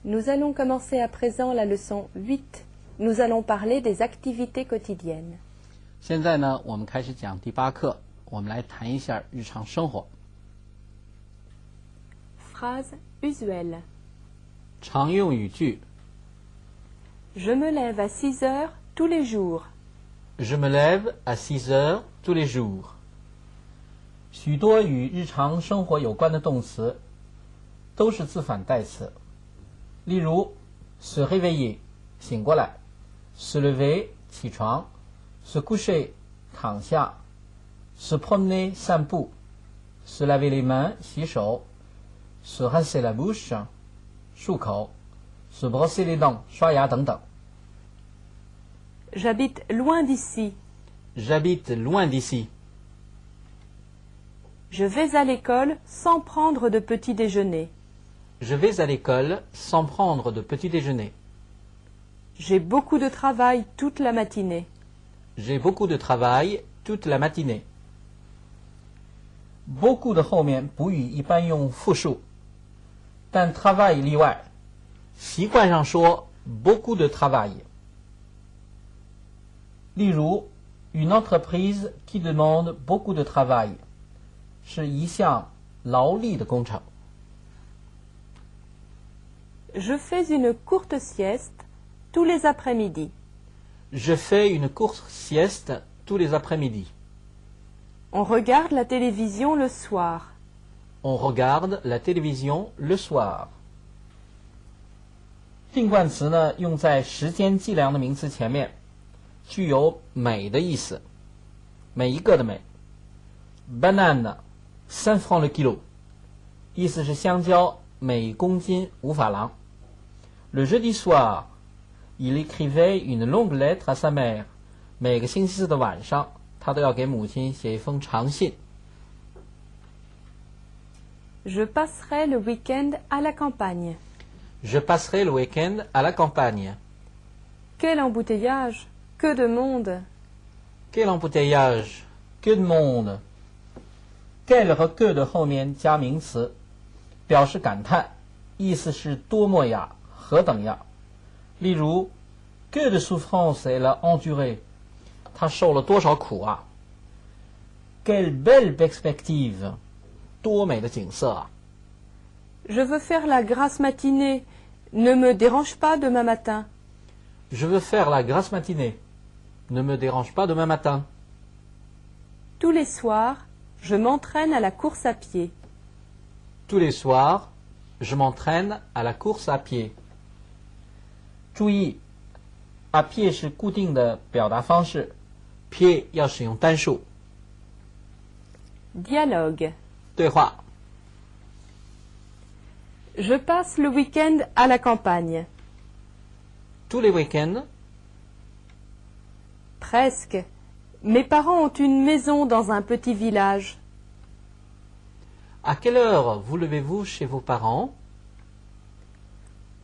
Nous allons commencer à présent la leçon 8. Nous allons parler des activités quotidiennes. 现在呢，我们开始讲第8课，我们来谈一下日常生活。 Phrase usuelle. 常用语句 Je me lève à 6 heures tous les jours. Je me lève à 6 heures tous les jours。 许多与日常生活有关的动词都是自反代词，例如 se réveiller 醒过来， se lever 起床， se coucher 躺下， se promener 散步， se laver les mains 洗手， se rincer la bouche 漱口， se brosser les dents 刷牙等等。 J'habite loin d'ici. J'habite loin d'ici. Je vais à l'école sans prendre de petit déjeuner. Je vais à l'école sans prendre de petit déjeuner. J'ai beaucoup de travail toute la matinée. J'ai beaucoup de travail toute la matinée. Beaucoup 的后面补语一般用复数，但 travail 例外，习惯上说 beaucoup de travail。 例如 une entreprise qui demande beaucoup de travail 是一项劳力的工程。 Je fais une courte sieste tous les après-midi. Je fais une courte sieste tous les après-midi. On regarde la télévision le soir. On regarde la télévision le soir. 定冠词呢，用在时间计量的名词前面，具有每的意思，每一个的每。Banane 3 francs le kilo， 意思是香蕉每公斤5法郎。Le jeudi soir, il écrivait une longue lettre à sa mère。 每个星期四的晚上，他都要给母亲写一封长信。 Je passerai le week-end à la campagne. Je passerai le week-end à la campagne. Quel embouteillage! Que de monde! Quel embouteillage! Que de monde! Quel 和 que 的后面加名词，表示感叹，意思是多么呀，何等呀。例如 que de souffrance elle a enduré， 他受了多少苦啊。 Quelle belle perspective！ 多美的景色啊。 Je veux faire la grasse matinée. Ne me dérange pas demain matin. Je veux faire la grasse matinée. Ne me dérange pas demain matin. Tous les soirs, je m'entraîne à la course à pied. Tous les soirs, je m'entraîne à la course à pied. 注意 à pied 是固定的表达方式， pied 要使用单数。 Dialogue. 对话 Je passe le week-end à la campagne. Tous les week-ends, Presque. Mes parents ont une maison dans un petit village. à quelle heure vous levez-vous chez vos parents?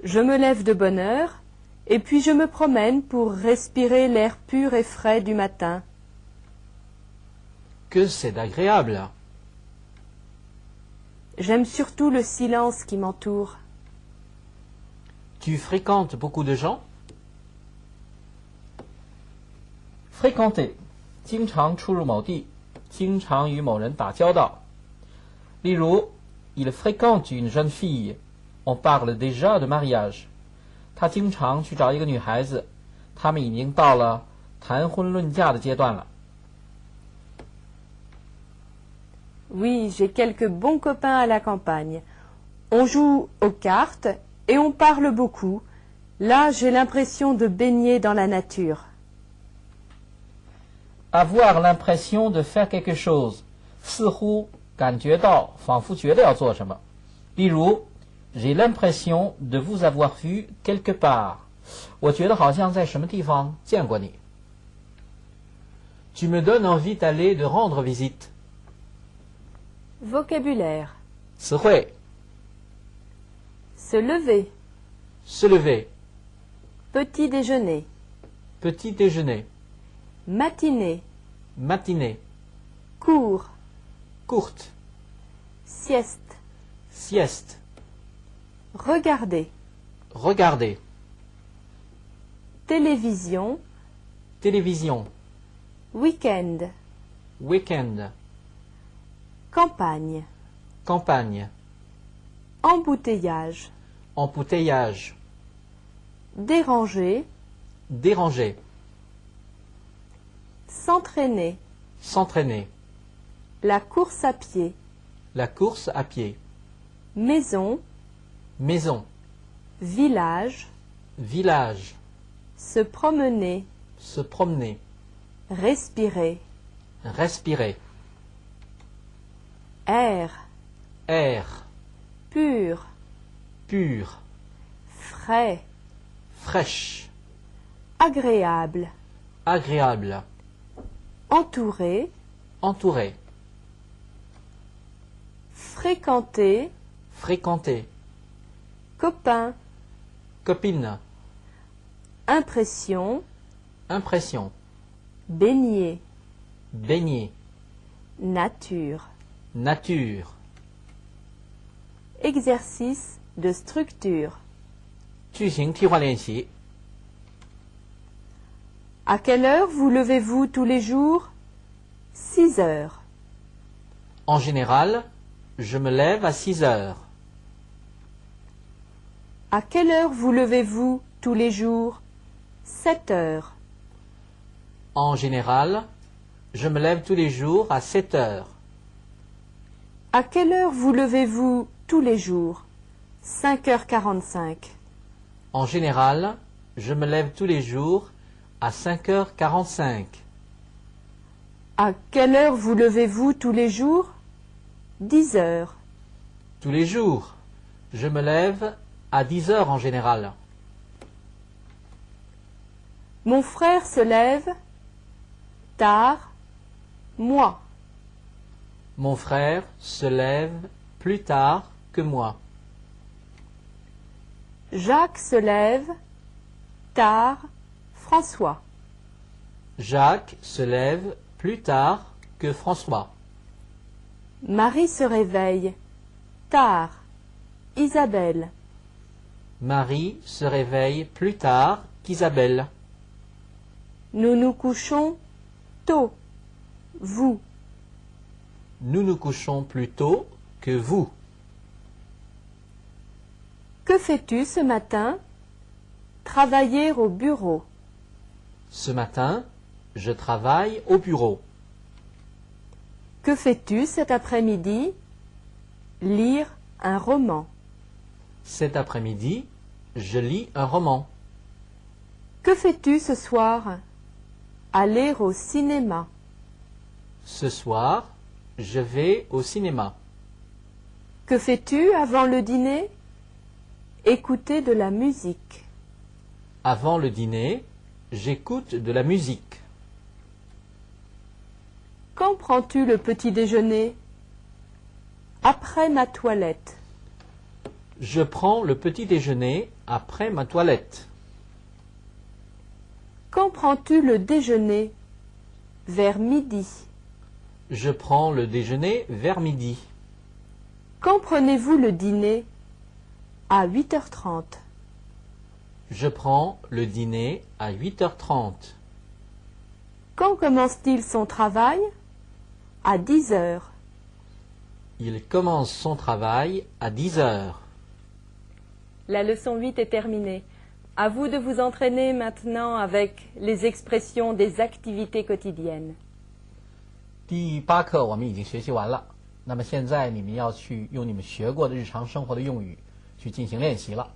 Je me lève de bonne heure et puis je me promène pour respirer l'air pur et frais du matin. Que c'est agréable. J'aime surtout le silence qui m'entoure. Tu fréquentes beaucoup de gens? Fréquenter 经常出入某地，经常与某人打交道。例如 il fréquente une jeune fille. On parle déjà de mariage. 他经常去找一个女孩子，他们已经到了谈婚论嫁的阶段了。 Oui, j'ai quelques bons copains à la campagne. On joue aux cartes et on parle beaucoup. Là, j'ai l'impression de baigner dans la nature. Avoir l'impression de faire quelque chose， 似乎感觉到，仿佛觉得要做什么。例如 j'ai l'impression de vous avoir vu quelque part， 我觉得好像在什么地方见过你。Tu me donnes envie d'aller de rendre visite。 Vocabulaire. 词汇 Se lever. se lever, Petit déjeuner. petit déjeuner, Matinée. matinée, Cours. courte, Sieste. sieste, Regarder. Regarder. Télévision. Télévision. Week-end. Week-end. Campagne. Campagne. Embouteillage. Embouteillage. Déranger. Déranger. S'entraîner. S'entraîner. La course à pied. La course à pied. Maison. Maison. Village. Village. Se promener. Se promener. Respirer. Respirer. Air. Air. Pur. Pur. Frais. Fraîche. Agréable. Agréable. Entouré. Entouré. Fréquenter. Fréquenter. Copain. Copine. Impression. Impression. Baigner. Baigner. Nature. Nature. Exercice de structure. 句型替换练习。 À quelle heure vous levez-vous tous les jours? 6 heures. En général, je me lève à 6 heures. À quelle heure vous levez-vous tous les jours? 7 heures. En général, je me lève tous les jours à 7 heures. À quelle heure vous levez-vous tous les jours? 5h45. En général, je me lève tous les jours à 5h45. À quelle heure vous levez-vous tous les jours? 10 heures. Tous les jours, je me lève à 10 heures en général. Mon frère se lève tard, moi. Mon frère se lève plus tard que moi. Jacques se lève tard, François. Jacques se lève plus tard que François. Marie se réveille tard, Isabelle. Marie se réveille plus tard qu'Isabelle. Nous nous couchons tôt, vous. Nous nous couchons plus tôt que vous. Que fais-tu ce matin? Travailler au bureau. Ce matin, je travaille au bureau. Que fais-tu cet après-midi? Lire un roman. Cet après-midi, je lis un roman. Que fais-tu ce soir? Aller au cinéma. Ce soir, je vais au cinéma. Que fais-tu avant le dîner? Écouter de la musique. Avant le dîner, j'écoute de la musique. Quand prends-tu le petit déjeuner? Après ma toilette. Je prends le petit déjeuner après ma toilette. Quand prends-tu le déjeuner? Vers midi. Je prends le déjeuner vers midi. Quand prenez-vous le dîner? À 8h30. Je prends le dîner à 8h30. Quand commence-t-il son travail? À 10 heures. Il commence son travail à 10 heures. La leçon 8 est terminée. À vous de vous entraîner maintenant avec les expressions des activités quotidiennes. 第8课我们已经学习完了，那么现在你们要去用你们学过的日常生活的用语去进行练习了。